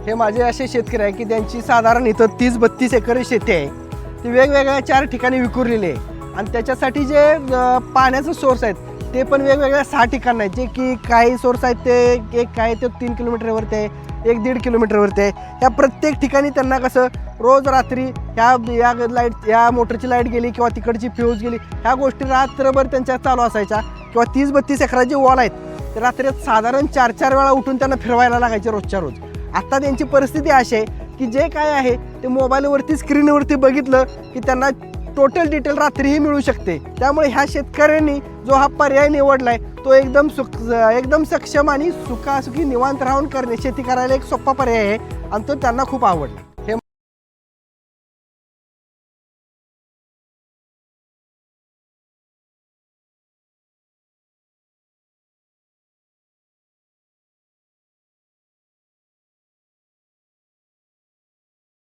हे माझे असे शेतकरी आहे की त्यांची साधारण इथं 30-32 एकर शेती आहे. ती वेगवेगळ्या 4 ठिकाणी विखुरलेली आहे आणि त्याच्यासाठी जे पाण्याचं सोर्स आहेत ते पण वेगवेगळ्या 6 ठिकाण आहेत. जे की काही सोर्स आहेत ते एक काय ते 3 किलोमीटरवरती आहे, 1-1.5 किलोमीटरवरती आहे. या प्रत्येक ठिकाणी त्यांना कसं रोज रात्री या मोटरची लाईट गेली किंवा तिकडची फ्यूज गेली, ह्या गोष्टी रात्रभर त्यांच्या चालू असायच्या. किंवा 30-32 एकराचे वॉल आहेत ते रात्री साधारण 4-4 वेळा उठून त्यांना फिरवायला लागायचे रोजच्या रोज. आता त्यांची परिस्थिती अशी आहे की जे काय आहे ते मोबाईलवरती स्क्रीनवरती बघितलं की त्यांना टोटल डिटेल रात्रीही मिळू शकते. त्यामुळे ह्या शेतकऱ्यांनी जो हा पर्याय निवडला आहे तो एकदम सक्षम आणि सुखासुखी निवांत राहून शेती करायला एक सोपा पर्याय आहे आणि तो त्यांना खूप आवडला.